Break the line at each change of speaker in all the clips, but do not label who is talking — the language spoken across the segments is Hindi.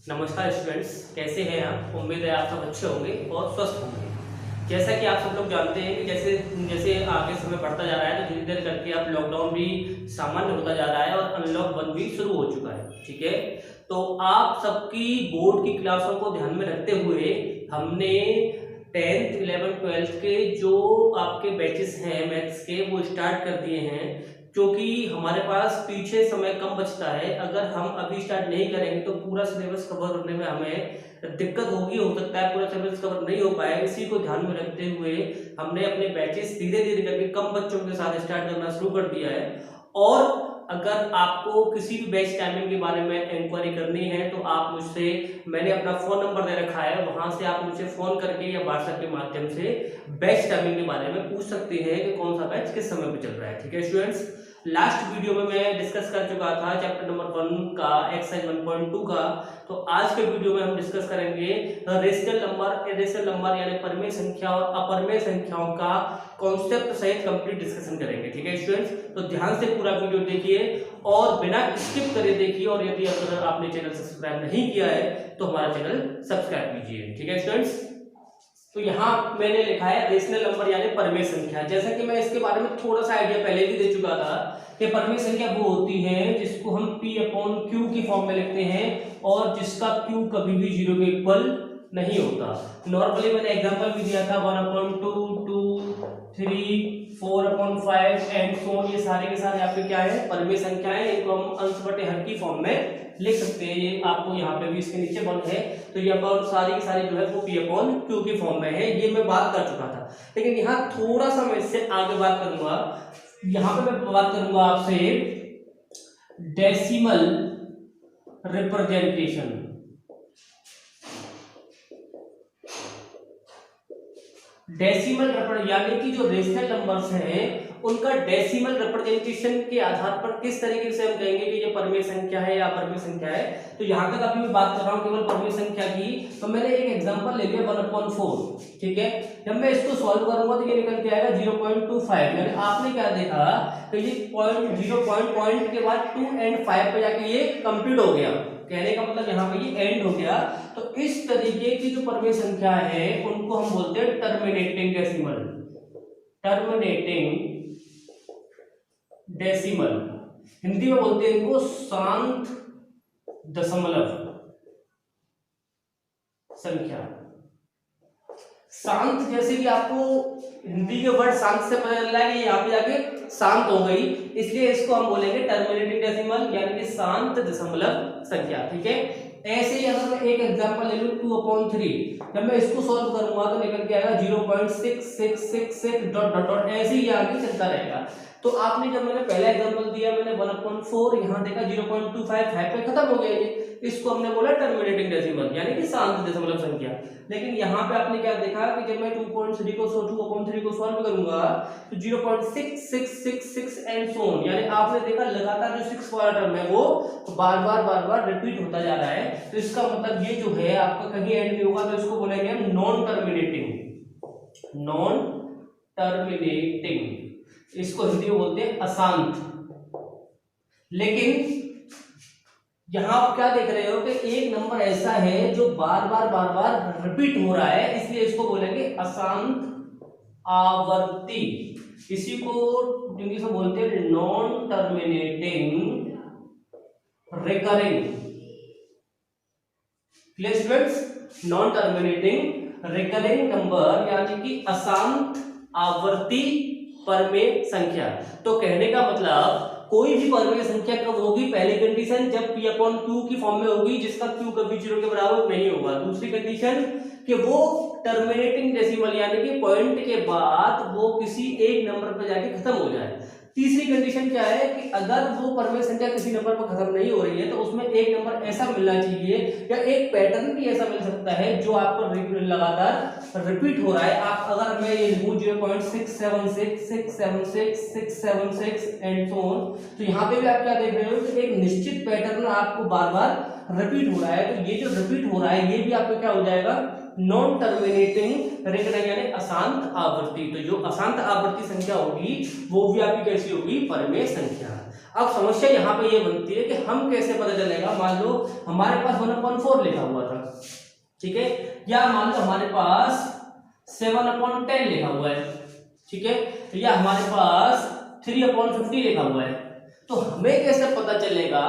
नमस्कार स्टूडेंट्स, कैसे हैं आप। उम्मीद है आप सब अच्छे होंगे और स्वस्थ होंगे। जैसा कि आप सब लोग जानते हैं कि जैसे जैसे आगे समय बढ़ता जा रहा है तो धीरे धीरे करके अब लॉकडाउन भी सामान्य होता जा रहा है और अनलॉक 1 भी शुरू हो चुका है। ठीक है, तो आप सबकी बोर्ड की क्लासों को ध्यान में रखते हुए हमने 10th 11th 12th के जो आपके बैचेस हैं मैथ्स के वो स्टार्ट कर दिए हैं, क्योंकि हमारे पास पीछे समय कम बचता है। अगर हम अभी स्टार्ट नहीं करेंगे तो पूरा सिलेबस कवर करने में हमें दिक्कत होगी, हो सकता है पूरा सिलेबस कवर नहीं हो पाए। इसी को ध्यान में रखते हुए हमने अपने बैचेस धीरे धीरे करके कम बच्चों के साथ स्टार्ट करना शुरू कर दिया है। और अगर आपको किसी भी बैच टाइमिंग के बारे में इंक्वायरी करनी है तो आप मुझसे, मैंने अपना फोन नंबर दे रखा है, वहां से आप मुझे फोन करके या व्हाट्सएप के माध्यम से बैच टाइमिंग के बारे में पूछ सकते हैं कि कौन सा बैच किस समय पे चल रहा है। ठीक है स्टूडेंट्स, लास्ट वीडियो में मैं डिस्कस कर चुका था चैप्टर नंबर 1 का एक्सरसाइज 1.2 का। तो आज के वीडियो में हम डिस्कस करेंगे रेशनल नंबर, इरेशनल नंबर यानी परमेय संख्या और अपरमेय संख्याओं का कॉन्सेप्ट सहित कंप्लीट डिस्कशन करेंगे। ठीक है स्टूडेंट्स, तो ध्यान से पूरा वीडियो देखिए और बिना स्किप करे देखिए। और यदि अगर आपने चैनल सब्सक्राइब नहीं किया है तो हमारा चैनल सब्सक्राइब कीजिए। ठीक है स्टूडेंट्स, तो यहाँ मैंने लिखा है रेशनल नंबर यानी परमेय संख्या। जैसा कि मैं इसके बारे में थोड़ा सा आइडिया पहले भी दे चुका था कि परमेय संख्या वो होती है जिसको हम P/Q की फॉर्म में लिखते हैं और जिसका Q कभी भी 0 के इक्वल नहीं होता। नॉर्मली मैंने एग्जांपल भी दिया था 1/2, 2, 3, 4/5 एंड सो ऑन। ये सारे के सारे आपके क्या है, परमेय संख्याएं। इनको हम अंश बटे हर की फॉर्म में लिख सकते हैं। ये आपको यहाँ पे भी इसके नीचे 1 है, तो ये अपन सारी की सारी जो है वो P/Q की फॉर्म में है। ये मैं बात कर चुका था, लेकिन यहाँ थोड़ा सा मैं इससे आगे बात करूंगा। यहाँ पे मैं बात करूंगा आपसे डेसिमल रिप्रेजेंटेशन। डेसिमल यानी कि जो रेशनल नंबर्स हैं उनका डेसिमल रिप्रेजेंटेशन के आधार पर किस तरीके से हम कहेंगे कि ये परमेय संख्या है या अपरमेय संख्या है। तो यहाँ तक अभी मैं बात कर रहा हूँ केवल परमेय संख्या की। तो मैंने एक एग्जांपल ले लिया 1/4। ठीक है, जब मैं इसको सॉल्व करूंगा तो ये निकल के आएगा 0.25। यानी आपने क्या देखा कि ये पॉइंट के बाद 2 और 5 पे जाके ये कंप्लीट हो गया। कहने का मतलब यहाँ पे ये एंड हो गया। तो इस तरीके की जो परमेय संख्या है उनको हम बोलते हैं terminating decimal. Terminating decimal Hindi में बोलते हैं इनको शांत दशमलव संख्या। शांत, जैसे कि आपको हिंदी के वर्ड शांत से पता चल रहा है कि यहाँ पे जाके शांत हो गई, इसलिए इसको हम बोलेंगे टर्मिनेटिंग डेसिमल यानी कि शांत दशमलव संख्या। ठीक है, ऐसे ही अगर मैं एक एग्जांपल ले लूं 2/3, जब मैं इसको सॉल्व करूंगा तो निकल के आएगा 0.6666 डॉट डॉट डॉट, ऐसे ही आगे चलता रहेगा। तो आपने जब मैंने पहला एग्जांपल दिया, मैंने 1/4 यहाँ देखा 0.25 पे खत्म हो गया ये। इसको हमने बोला टर्मिनेटिंग डेसिमल यानी कि शांत दशमलव संख्या। लेकिन यहाँ पे आपने क्या देखा कि जब मैं 2.3 को सॉल्व करूंगा तो 0.6666 एंड सो ऑन, यानी आपने देखा लगातार जो 6 वाला टर्म है वो बार बार रिपीट होता जा रहा है। तो इसका मतलब ये जो है आपका कहीं एंड नहीं होगा, तो इसको बोलेंगे हम नॉन टर्मिनेटिंग। नॉन टर्मिनेटिंग, इसको हिंदी में बोलते हैं अशांत। लेकिन यहां आप क्या देख रहे हो कि एक नंबर ऐसा है जो बार बार रिपीट हो रहा है, इसलिए इसको बोलेंगे अशांत आवर्ती। इसी को इंग्लिश में बोलते हैं non terminating recurring. Clear students, non terminating recurring number यानी कि अशांत आवर्ती परमेय संख्या। तो कहने का मतलब कोई भी परमेय संख्या कब होगी, पहली कंडीशन जब P/Q की फॉर्म में होगी जिसका Q कभी 0 के बराबर नहीं होगा। दूसरी कंडीशन कि वो टर्मिनेटिंग डेसिमल यानी कि पॉइंट के बाद वो किसी एक नंबर पर जाके खत्म हो जाए। तीसरी कंडीशन क्या है कि अगर वो परमेय संख्या किसी नंबर पर खत्म नहीं हो रही है तो उसमें एक नंबर ऐसा मिलना चाहिए या एक पैटर्न भी ऐसा मिल सकता है जो आपको लगातार रिपीट हो रहा है। आप अगर मैं ये लिखूं 0.676 676 676 एंड सो ऑन, तो यहाँ पे भी आप क्या देख रहे हो कि एक निश्चित पैटर्न आपको बार बार रिपीट हो रहा है। तो ये जो रिपीट हो रहा है ये भी आपका क्या हो जाएगा, नॉन टर्मिनेटिंग रिकरिंग यानी अशांत आवृत्ति। तो जो अशांत आवृत्ति संख्या होगी वो भी आपकी कैसी होगी, परमेय संख्या। अब समस्या यहाँ पे ये बनती है कि हम कैसे पता चलेगा, मान लो हमारे पास 1/4 लिखा हुआ था, ठीक है, या मान लो हमारे पास 7/10 लिखा हुआ है, ठीक है, या हमारे पास 3/50 लिखा हुआ है, तो हमें कैसे पता चलेगा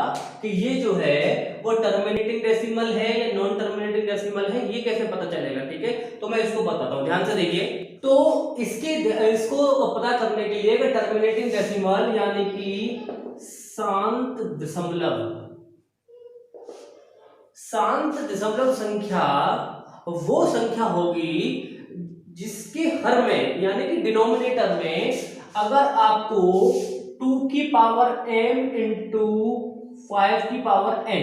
कि ये जो है वो टर्मिनेटिंग डेसिमल है या नॉन टर्मिनेटिंग डेसिमल है, ये कैसे पता चलेगा, ठीक है। तो मैं इसको बताता हूँ, ध्यान से देखिए। तो इसको पता करने के लिए टर्मिनेटिंग डेसिमल यानी कि शांत दशमलव संख्या वो संख्या होगी जिसके हर में यानी कि डिनोमिनेटर में अगर आपको 2 की पावर m इंटू 5 की पावर n,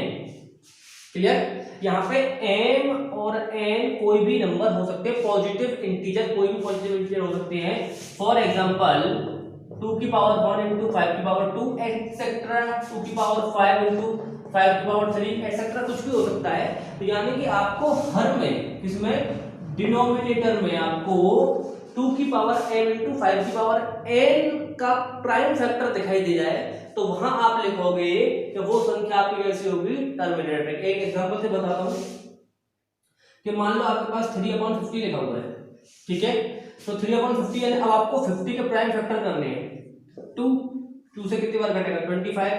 क्लियर, यहाँ पे m और n कोई भी नंबर हो सकते हैं, पॉजिटिव इंटीजर, कोई भी पॉजिटिव इंटीजर हो सकते हैं। फॉर एग्जांपल 2 की पावर 1 इंटू 5 की पावर 2 एक्सेट्रा, 2 की पावर 5 इंटू 5 की पावर 3 एक्सेट्रा, कुछ भी हो सकता है। तो यानी कि आपको हर में, इसमें डिनोमिनेटर में आपको 2 की पावर m इंटू 5 की पावर n का प्राइम फैक्टर दिखाई दे जाए, तो वहां आप लिखोगे कि वो संख्या आपकी कैसी होगी, टर्मिनेटिंग। एक एग्जांपल से बताता हूं कि मान लो आपके पास 3/50 लिखा हुआ है, ठीक है, तो 3/50 यानी अब आपको 50 के प्राइम फैक्टर करने हैं। 2 से कितनी बार कटेगा, 25,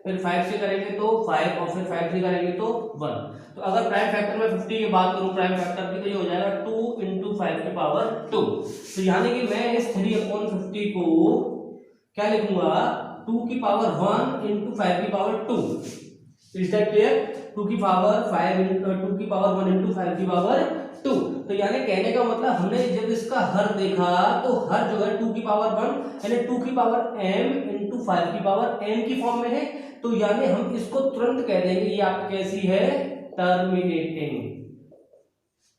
फिर 5 से करेंगे तो 5 और फिर 5 से करेंगे तो 1। तो अगर प्राइम फैक्टर में 50 की बात करूं प्राइम फैक्टर की, तो ये हो जाएगा 2 इंटू 5 की पावर 2। तो यानी कि मैं इस 3/50 को क्या लिखूंगा, 2 की पावर 1 इंटू 5 की पावर 2। Is that clear? 2 की पावर 5 2 की पावर 1 इंटू 5 की पावर 2। तो यानी कहने का मतलब हमने जब इसका हर देखा तो हर जो है 2 की पावर 1 यानी 2 की पावर m इंटू 5 की पावर n की फॉर्म में है, तो यानी हम इसको तुरंत कह देंगे ये आपकी कैसी है, टर्मिनेटिंग,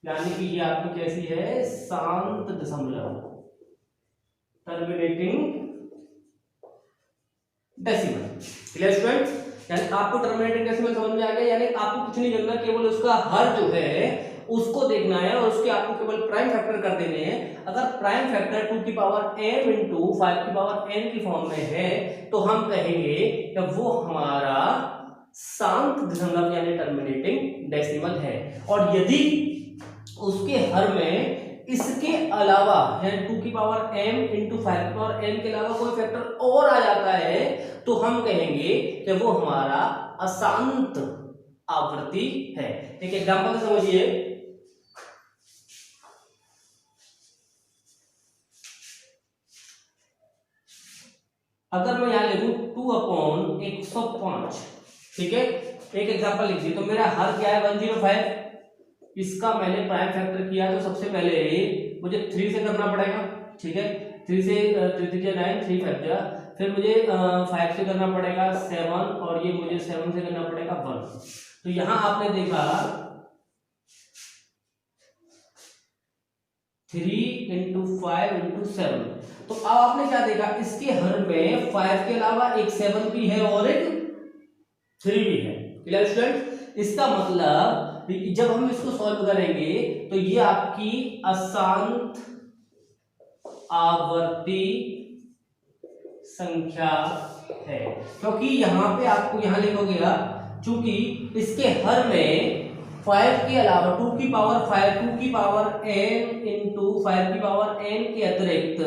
यानी कि ये आपकी कैसी है, शांत दशमलव, टर्मिनेटिंग डेसिमल। Clear students? यानी आपको टर्मिनेटिंग डेसिमल समझ में आ गया, यानी आपको कुछ नहीं करना, केवल उसका हर जो है उसको देखना है और उसके आपको केवल प्राइम फैक्टर कर देने हैं। अगर प्राइम फैक्टर 2 की पावर m इंटू 5 की पावर n की फॉर्म में है, तो हम कहेंगे कि वो हमारा शांत दशमलव यानी टर्मिनेटिंग डेसिमल है। और यदि उसके हर में इसके अलावा यानी 2 की पावर m इंटू 5 की पावर n के अलावा कोई फैक्टर और आ जाता है, तो हम कहेंगे कि वो हमारा अशांत आवृत्ति है। एक एग्जांपल से समझिए, अगर मैं यहां लिखूं 2/105, ठीक है, एक एग्जांपल लिख दिए, तो मेरा हर क्या है, 105। इसका मैंने प्राइम फैक्टर किया तो सबसे पहले मुझे 3 से करना पड़ेगा, ठीक है, 3 से 3 9 3 5 जा, फिर मुझे 5 से करना पड़ेगा 7, और ये मुझे 7 से करना पड़ेगा 1। तो यहां आपने देखा 3 इंटू 5 इंटू 7, तो अब आपने क्या देखा, इसके हर में 5 के अलावा एक 7 भी है और एक 3 भी है। Clear student? इसका मतलब जब हम इसको सॉल्व करेंगे तो ये आपकी अशांत आवर्ती संख्या है, क्योंकि यहां पे आपको यहां लिखोगे चूंकि इसके हर में 5 के अलावा 2 की पावर 5 2 की पावर n इंटू 5 की पावर n के अतिरिक्त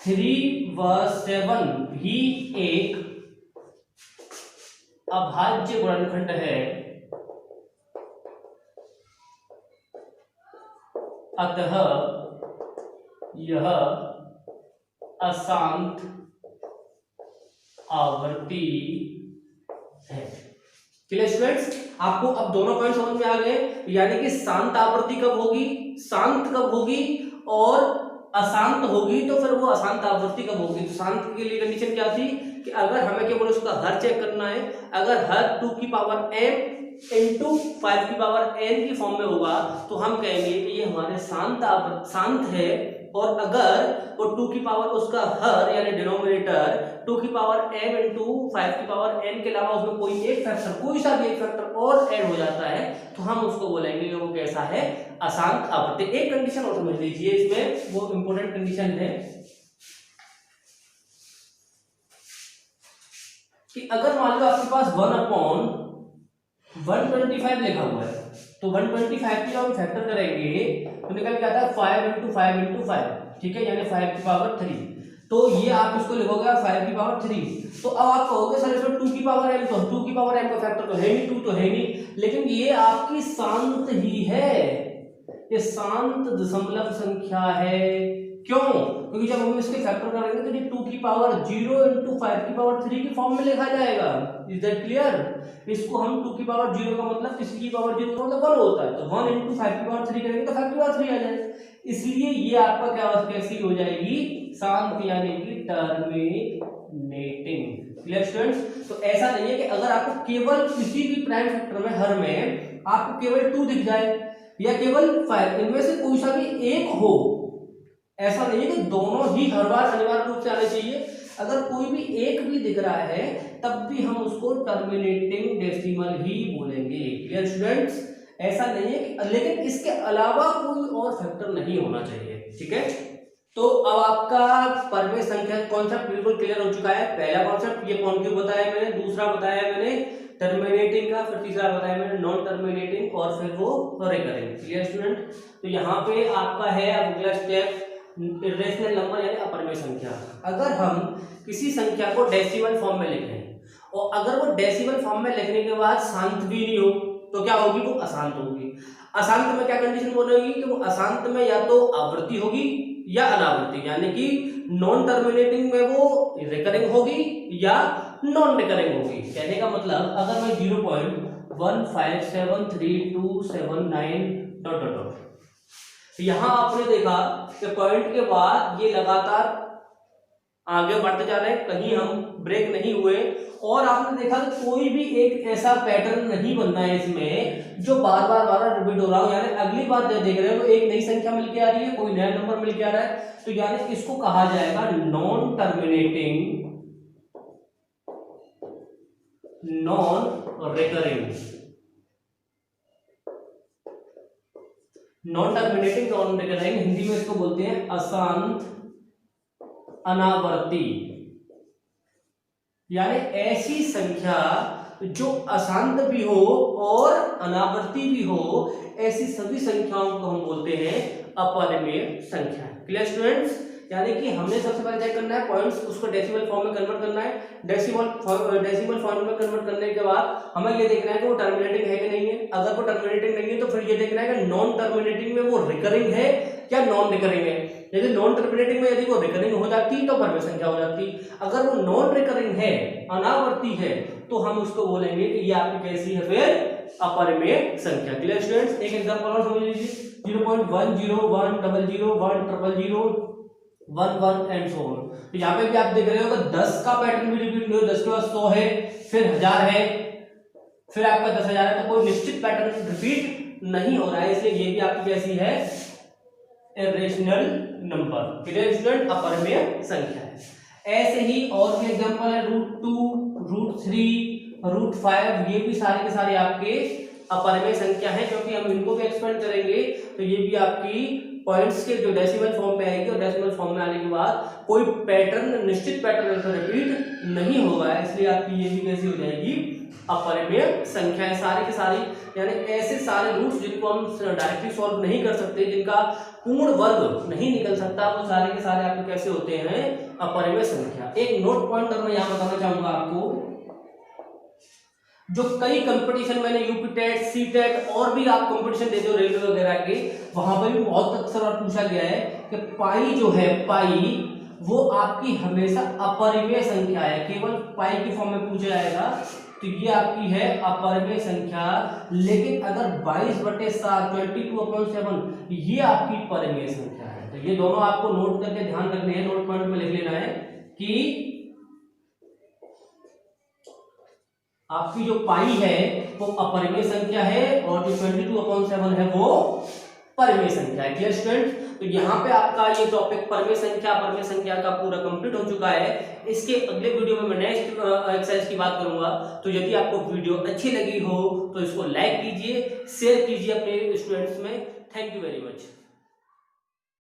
3 व 7 भी एक अभाज्य गुणनखंड है, अतः यह अशांत आवृत्ति है। Clear students? आपको अब दोनों पॉइंट समझ में आ गए, यानी कि शांत आवृत्ति कब होगी, शांत कब होगी, और अशांत होगी तो फिर वो अशांत आवृत्ति कब होगी। तो शांत के लिए कंडीशन क्या थी कि अगर हमें केवल उसका हर चेक करना है, अगर हर 2 की पावर m इंटू 5 की पावर n की फॉर्म में होगा तो हम कहेंगे कि ये हमारे शांत है, और अगर वो 2 की पावर उसका हर यानी डिनोमिनेटर 2 की पावर m इंटू 5 की पावर n के अलावा उसमें कोई एक फैक्टर, कोई सा भी एक फैक्टर और ऐड हो जाता है, तो हम उसको बोलेंगे कि वो कैसा है, अशांत आवृत्ति। एक कंडीशन और समझ लीजिए इसमें, वो इंपॉर्टेंट कंडीशन है कि अगर मान लो आपके पास 1/125 लिखा हुआ है, तो 125 की हम फैक्टर करेंगे तो निकल के आता है 5 × 5 × 5, ठीक है, यानी 5 की पावर 3। तो ये आप इसको लिखोगे 5 की पावर 3। तो अब आप कहोगे सर इसमें 2 की पावर m, तो 2 की पावर m का फैक्टर तो है नहीं, 2 तो है नहीं, लेकिन ये आपकी शांत ही है, ये शांत दशमलव संख्या है। क्यों? क्योंकि जब हम इसके फैक्टर करेंगे तो ये 2 की पावर 0 × 5 की पावर 3 की फॉर्म में लिखा जाएगा। Is that clear? इसको हम 2 की पावर 0 का मतलब किसी की पावर 0 का मतलब 1 होता है, तो 1 × 5 की पावर 3 करेंगे तो 5 की पावर 3 आ जाएगा। इसलिए ये आपका क्या कैसी हो जाएगी, शांत यानी कि टर्मिनेटिंग। Clear students? तो ऐसा नहीं है कि अगर आपको केवल किसी भी प्राइम फैक्टर में हर में आपको केवल 2 दिख जाए या केवल 5, इनमें से कोई सा भी एक हो, ऐसा नहीं है कि दोनों ही हर बार अनिवार्य रूप से आने चाहिए। अगर कोई भी एक भी दिख रहा है तब भी हम उसको टर्मिनेटिंग डेसिमल ही बोलेंगे। Clear students? ऐसा नहीं है कि लेकिन इसके अलावा कोई और फैक्टर नहीं होना चाहिए, ठीक है। तो अब आपका परमेय संख्या कॉन्सेप्ट बिल्कुल क्लियर हो चुका है। पहला कॉन्सेप्ट ये कॉन्केव बताया मैंने, दूसरा बताया मैंने टर्मिनेटिंग का, फिर तीसरा बताया मैंने नॉन टर्मिनेटिंग, और फिर वो रिकरिंग। Clear student? तो यहाँ पे आपका है अगला स्टेप इरेशनल नंबर यानी अपरमेय संख्या। अगर हम किसी संख्या को डेसिमल फॉर्म में लिखें और अगर वो डेसिमल फॉर्म में लिखने के बाद शांत भी नहीं हो तो क्या होगी, वो अशांत होगी। अशांत में क्या कंडीशन बोलेगी कि वो अशांत में या तो आवृत्ति होगी या अनावृत्ति, यानी कि नॉन टर्मिनेटिंग में वो रिकरिंग होगी या नॉन रिकरिंग होगी। कहने का मतलब अगर मैं 0.1573279 ... यहां आपने देखा कि पॉइंट के बाद ये लगातार आगे बढ़ते जा रहे हैं, कहीं हम ब्रेक नहीं हुए, और आपने देखा कि कोई भी एक ऐसा पैटर्न नहीं बनना है इसमें जो बार बार रिपीट हो रहा हो, यानी अगली बार जब देख रहे हो तो एक नई संख्या मिलके आ रही है, कोई नया नंबर मिलके आ रहा है, तो यानी इसको कहा जाएगा non terminating non recurring. Non terminating non recurring Hindi में इसको बोलते हैं अशांत अनावर्ती, यानी ऐसी संख्या जो अशांत भी हो और अनावर्ती भी हो, ऐसी सभी संख्याओं को हम बोलते हैं अपरिमेय संख्या। Clear students? यानी कि हमने सबसे पहले चेक करना है पॉइंट्स, उसको डेसिमल फॉर्म में कन्वर्ट करना है। डेसिमल फॉर्म में कन्वर्ट करने के बाद हमें ये देखना है कि वो टर्मिनेटिंग है कि नहीं है। अगर वो टर्मिनेटिंग नहीं है तो फिर ये देखना है कि नॉन टर्मिनेटिंग में वो रिकरिंग है या नॉन रिकरिंग है। यदि नॉन टर्मिनेटिंग में यदि वो रिकरिंग हो जाती तो परमेय संख्या हो जाती। अगर वो नॉन रिकरिंग है, अनावर्ती है, तो हम उसको बोलेंगे कि ये आपकी कैसी है, फिर अपरिमेय संख्या। Clear students? एक एग्जांपल और समझ लीजिए, 0.1010011 एंड सो ऑन। तो यहाँ पे भी आप देख रहे हो कि 10 का पैटर्न भी रिपीट नहीं हो, 10 के बाद 100 है, फिर 1000 है, फिर आपका 10,000 है, तो कोई निश्चित पैटर्न रिपीट नहीं हो रहा है, इसलिए ये भी आपकी कैसी है, इरेशनल नंबर। Clear student? अपरिमेय संख्या है। ऐसे ही और भी एग्जांपल है, √2, √3, √5, ये भी सारे के सारे आपके अपरिमेय संख्या है, क्योंकि हम इनको भी एक्सपेंड करेंगे तो ये भी आपकी पॉइंट्स के जो डेसिमल फॉर्म में आएगी, और डेसिमल फॉर्म में आने के बाद कोई पैटर्न, निश्चित पैटर्न रिपीट नहीं होगा, इसलिए आपकी ये भी कैसी हो जाएगी, अपरिमेय संख्या है सारी की सारी। यानी ऐसे सारे रूट्स जिनको हम डायरेक्टली सॉल्व नहीं कर सकते, जिनका पूर्ण वर्ग नहीं निकल सकता, वो सारे के सारे आपके कैसे होते हैं, अपरिमेय संख्या। एक नोट पॉइंट मैं यहाँ बताना चाहूंगा आपको, जो कई कंपटीशन मैंने यूपी टेट, सी टेट और भी आप कंपटीशन देते हो रेलवे वगैरह के, वहां पर भी बहुत अक्सर और पूछा गया है कि पाई जो है, पाई वो आपकी हमेशा अपरिमेय संख्या है, केवल पाई की फॉर्म में पूछा जाएगा, तो ये आपकी है अपरिमेय संख्या। लेकिन अगर 22/7 22/7 ये आपकी परिमेय संख्या है। तो ये दोनों आपको नोट करके ध्यान रखने हैं, नोट पॉइंट में लिख लेना है कि आपकी जो पाई है वो अपरिमेय संख्या है और जो 22/7 है वो परिमेय संख्या है। Clear student? तो यहाँ पे आपका ये टॉपिक परिमेय संख्या का पूरा कंप्लीट हो चुका है। इसके अगले वीडियो में मैं नेक्स्ट एक्सरसाइज की बात करूंगा। तो यदि आपको वीडियो अच्छी लगी हो तो इसको लाइक कीजिए, शेयर कीजिए अपने स्टूडेंट्स में। Thank you very much.